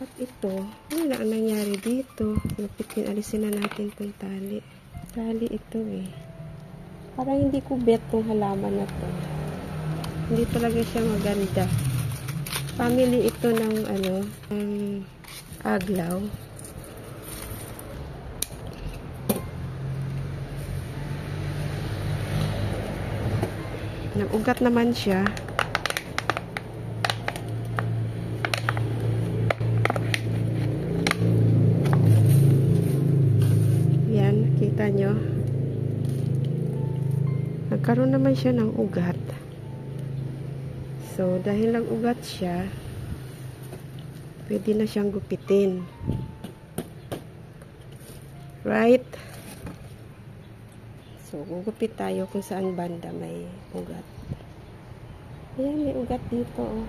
At ito, ano na ang nangyari dito? Lupitin, alisin na natin itong tali. Tali ito eh. Parang hindi ko bet tong halaman na to. Hindi talaga siya maganda. Family ito ng aglaw. Nag-ugat naman siya. Yan, kita nyo. Nagkaroon naman siya ng ugat. So, dahil nag-ugat siya, pwede na siyang gupitin. Right? So, gugupit tayo kung saan banda may ugat. Ayan, may ugat dito, oh.